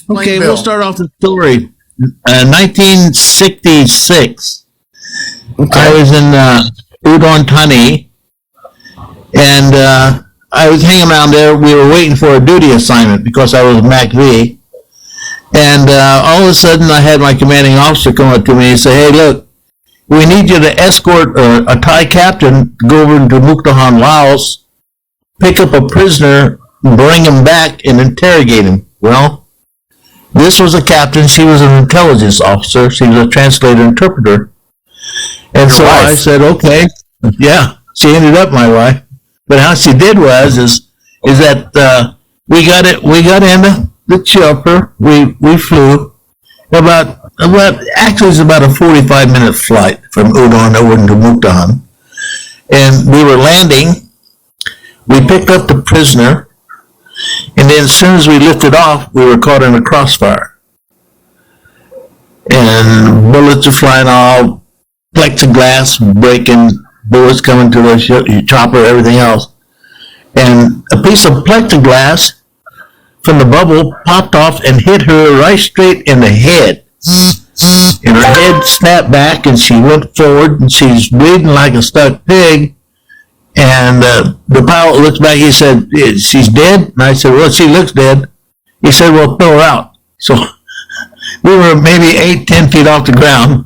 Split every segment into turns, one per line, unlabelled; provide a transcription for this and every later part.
Okay, we'll start off the story. 1966. Okay. I was in Udon Thani, and I was hanging around there. We were waiting for a duty assignment because I was MACV. And all of a sudden, I had my commanding officer come up to me and say, "Hey, look, we need you to escort a Thai captain to go over to Mukdahan, Laos, pick up a prisoner, bring him back, and interrogate him." Well, this was a captain. She was an intelligence officer. She was a translator interpreter. And so I said, okay. Yeah, she ended up my wife. But how she did is that we got in the chopper. We flew actually it's about a 45-minute flight from Udon over to Mukdahan. And we were landing. We picked up the prisoner. And then as soon as we lifted off, we were caught in a crossfire. And bullets are flying all, plexiglass breaking, bullets coming to the chopper, everything else. And a piece of plexiglass from the bubble popped off and hit her right straight in the head. And her head snapped back and she went forward and she's bleeding like a stuck pig. And the pilot looks back, he said, "She's dead?" And I said, "Well, she looks dead." He said, "Well, throw her out." So we were maybe 8-10 feet off the ground.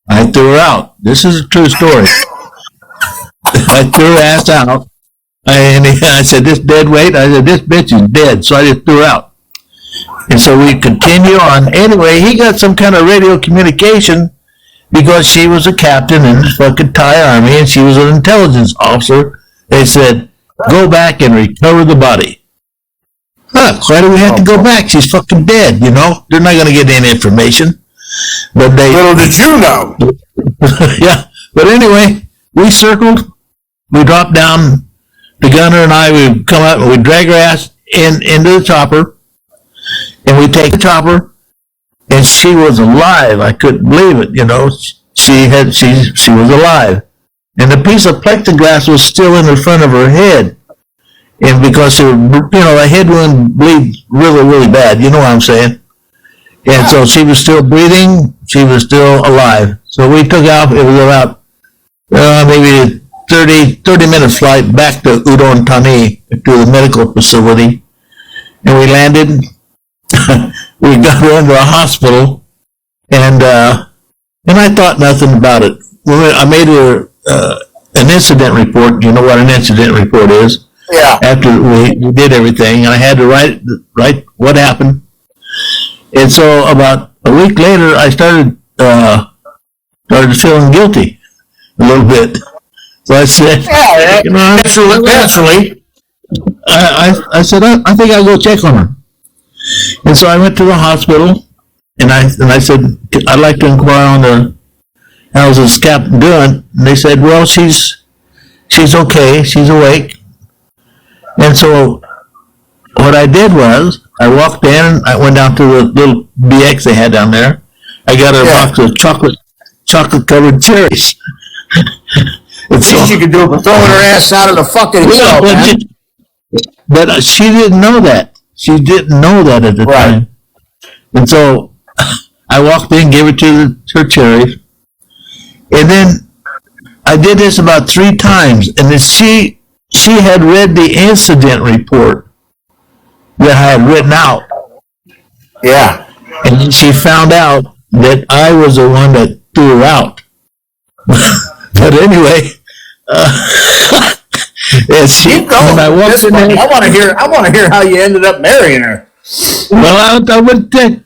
I threw her out. This is a true story. I threw her ass out. And I said, "This dead weight?" I said, "This bitch is dead." So I just threw her out. And so we continue on. Anyway, he got some kind of radio communication because she was a captain in the fucking Thai army and she was an intelligence officer. They said, "Go back and recover the body." Huh, why do we have to go back? She's fucking dead, you know? They're not going to get any information. But
little did you know.
Yeah. But anyway, we circled. We dropped down. The gunner and I, we come up and we drag her ass into the chopper. And we take the chopper. And she was alive. I couldn't believe it, you know. She was alive. And the piece of plexiglass was still in the front of her head. And because her, a head wound bleeds really, really bad. You know what I'm saying? And so she was still breathing. She was still alive. So we took off. It was about maybe 30-minute flight back to Udon Thani to the medical facility. And we landed. We got her into a hospital. And I thought nothing about it. I made her an incident report. You know what an incident report is?
Yeah.
After we did everything, and I had to write what happened. And so about a week later, I started feeling guilty a little bit. So I said,
naturally.
I said, I think I'll go check on her. And so I went to the hospital, and I said, "I'd like to inquire on how's this captain doing?" And they said, "Well, she's okay. She's awake." And so what I did was I walked in. I went down to the little BX they had down there. I got her a box of chocolate covered cherries.
And so she could do it, but throwing her ass out of the fucking hill, man.
But she didn't know that. She didn't know that at the time. And so I walked in, gave her her cherries. And then I did this about 3 times. And then she had read the incident report that I had written out.
Yeah.
And then she found out that I was the one that threw her out. But anyway, when I walked in there,
I want to hear how you ended up marrying her.
Well, I wouldn't think.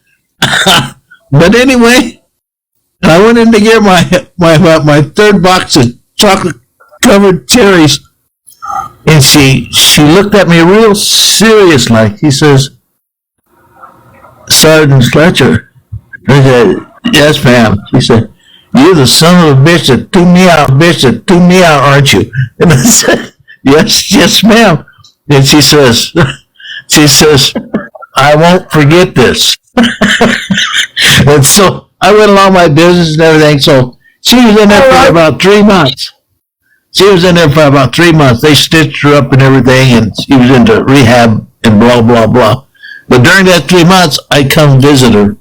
But anyway, I went in to get my 3rd box of chocolate covered cherries, and she looked at me real serious like. She says, "Sergeant Fletcher." I said, "Yes, ma'am." She said, "You're the son of a bitch that threw me out, aren't you?" And I said, Yes, ma'am." And she says, "I won't forget this." And so I went along my business and everything. So she was in there for about 3 months. She was in there for about 3 months. They stitched her up and everything, and she was into rehab and blah, blah, blah. But during that 3 months, I come visit her.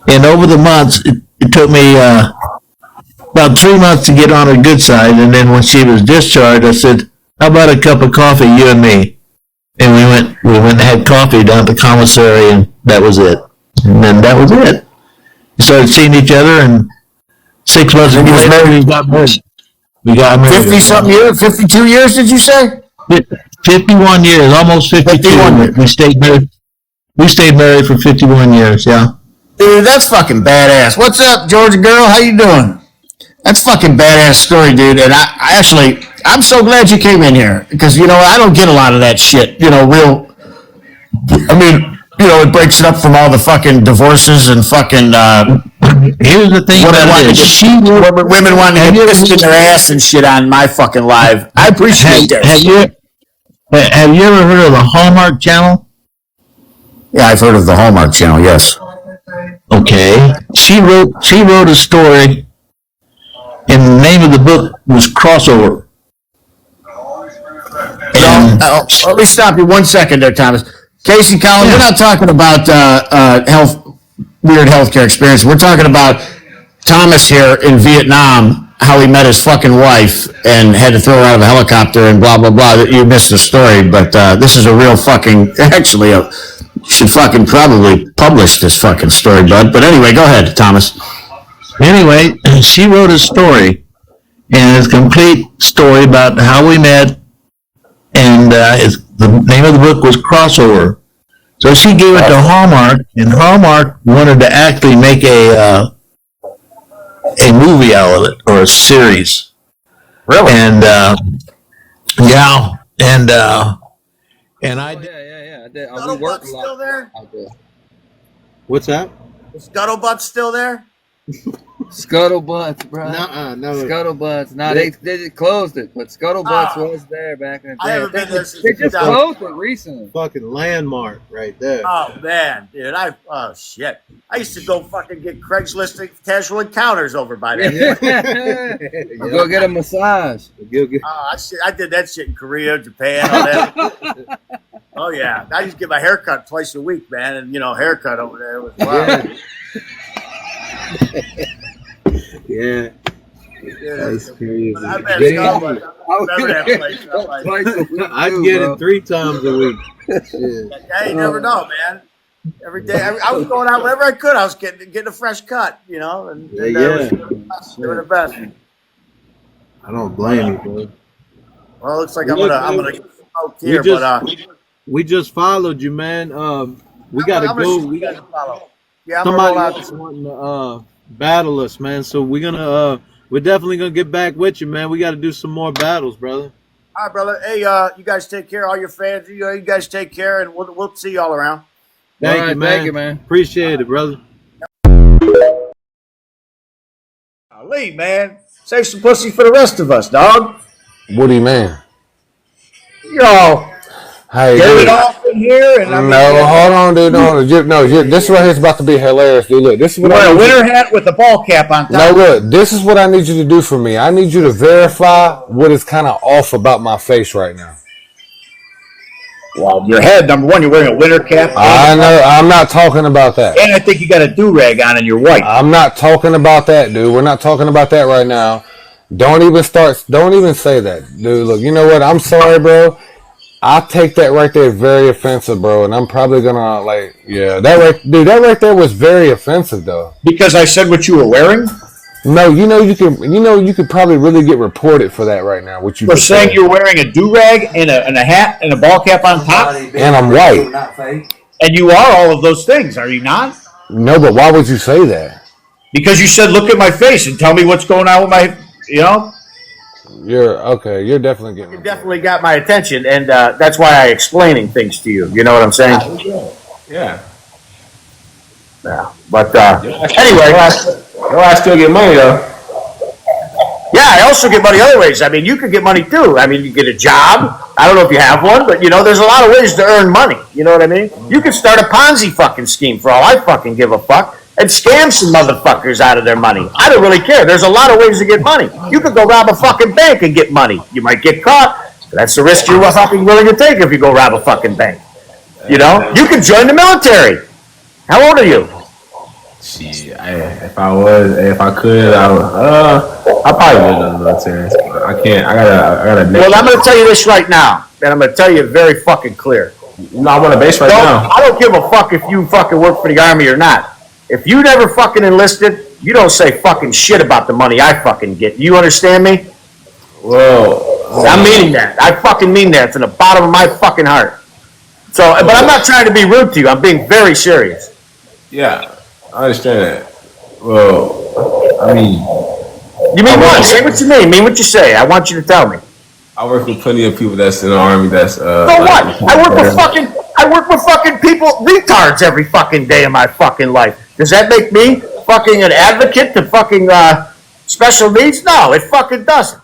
And over the months, it took me about 3 months to get on her good side. And then when she was discharged, I said, how about a cup of coffee, you and me? And we went and had coffee down at the commissary, and that was it. And then that was it. We started seeing each other, and 6 months later, we got married. We got married.
50-something years? 52 years, did you say?
51 years, almost 52.
51.
We stayed married. We stayed married for 51 years, yeah.
Dude, that's fucking badass. What's up, Georgia girl? How you doing? That's fucking badass story, dude. And I'm so glad you came in here because, I don't get a lot of that shit, it breaks it up from all the fucking divorces and fucking,
here's the thing about it.
Women wanting to get pissed in their ass and shit on my fucking live. I appreciate that.
Have you ever heard of the Hallmark Channel?
Yeah, I've heard of the Hallmark Channel, yes.
Okay. She wrote a story, and the name of the book was Crossover.
Let me stop you 1 second there, Thomas. Casey Collins, We're not talking about weird healthcare experience. We're talking about Thomas here in Vietnam, how he met his fucking wife and had to throw her out of a helicopter and blah, blah, blah. You missed the story, but this is a real fucking, actually, you should fucking probably publish this fucking story, bud. But anyway, go ahead, Thomas.
Anyway, she wrote a story, and it's a complete story about how we met, and the name of the book was Crossover. So she gave it to Hallmark, and Hallmark wanted to actually make a movie out of it, or a series.
Really?
And yeah, and I did.
Yeah. I did. We
Scuttlebutt's
worked a
still
lot
there?
out there.
What's that?
Is Scuttlebutt still there?
Scuttlebutts, bro.
No.
Scuttlebutts. No, they just closed it, but Scuttlebutts was there back in the day.
I haven't been there since
They just
2000.
closed it recently.
Fucking landmark right there.
Oh, man, dude. Oh, shit. I used to go fucking get Craigslist casual encounters over by there.
Go get a massage.
I did that shit in Korea, Japan, all that. Oh, yeah. I used to get my haircut twice a week, man. And, haircut over there was wild.
Yeah. That's crazy.
I've been Scuttlebutt. I remember that place. I'm like,
Twice a week,
I'd
too,
get
bro.
it 3 times a week. Shit.
yeah, you never know, man. Every day, I was going out whenever I could. I was getting a fresh cut, and
Yeah.
doing the best.
I don't blame you, bro.
Well, it looks like
Look,
I'm gonna get smoked here,
We just followed you, man. We gotta go. We got
Yeah, I'm
somebody
gonna roll
else
out.
wanting to battle us, man. So we're definitely gonna get back with you, man. We got to do some more battles, brother.
All right, brother. Hey, you guys take care. All your fans, you guys take care, and we'll see you all around.
Thank
All
you,
right,
man.
thank you, man.
Appreciate it, brother.
Lee, man, save some pussy for the rest of us, dog.
What do you mean?
Yo,
Hey,
get
dude.
it off in here, and
No, hold on, dude. This right here is about to be hilarious, dude. Look, this is what
wear
I
a
need
winter hat with a ball cap on top.
No, look, this is what I need you to do for me. I need you to verify what is kind of off about my face right now.
Well, your head, number one, you're wearing a winter cap.
I know. I'm not talking about that.
And I think you got a do-rag on and you're white.
I'm not talking about that, dude. We're not talking about that right now. Don't even say that, dude. Look, you know what? I'm sorry, bro. I take that right there very offensive, bro, and I'm probably gonna that right there was very offensive, though.
Because I said what you were wearing?
No, you could probably really get reported for that right now. What you
We're
just
saying
said.
you're wearing a do-rag and a hat and a ball cap on top?
And I'm white.
And you are all of those things, are you not?
No, but why would you say that?
Because you said, look at my face and tell me what's going on with my,
You're okay. You're definitely getting.
You definitely got my attention, and that's why I'm explaining things to you. You know what I'm saying?
Yeah.
Yeah. But anyway,
I still get money though.
yeah, I also get money other ways. I mean, you could get money too. I mean, you get a job. I don't know if you have one, but there's a lot of ways to earn money. You know what I mean? You could start a Ponzi fucking scheme for all I fucking give a fuck,
and scam some motherfuckers out of their money. I don't really care. There's a lot of ways to get money. You could go rob a fucking bank and get money. You might get caught. That's the risk you're fucking willing to take if you go rob a fucking bank. You know? You could join the military. How old are you?
Shit, if I could, I probably would in the military. I can't. I gotta.
Well, I'm going to tell you this right now, and I'm going to tell you very fucking clear.
No, I'm on a base right now.
I don't give a fuck if you fucking work for the Army or not. If you never fucking enlisted, you don't say fucking shit about the money I fucking get. You understand me?
Well,
I'm meaning that. I fucking mean that from the bottom of my fucking heart. So, but I'm not trying to be rude to you. I'm being very serious.
yeah, I understand that. Well, I mean,
You mean what? Say what you mean. Mean what you say. I want you to tell me.
I work with plenty of people that's in the Army that's
So what? I work with fucking people, retards every fucking day of my fucking life. Does that make me fucking an advocate to fucking special needs? No, it fucking doesn't.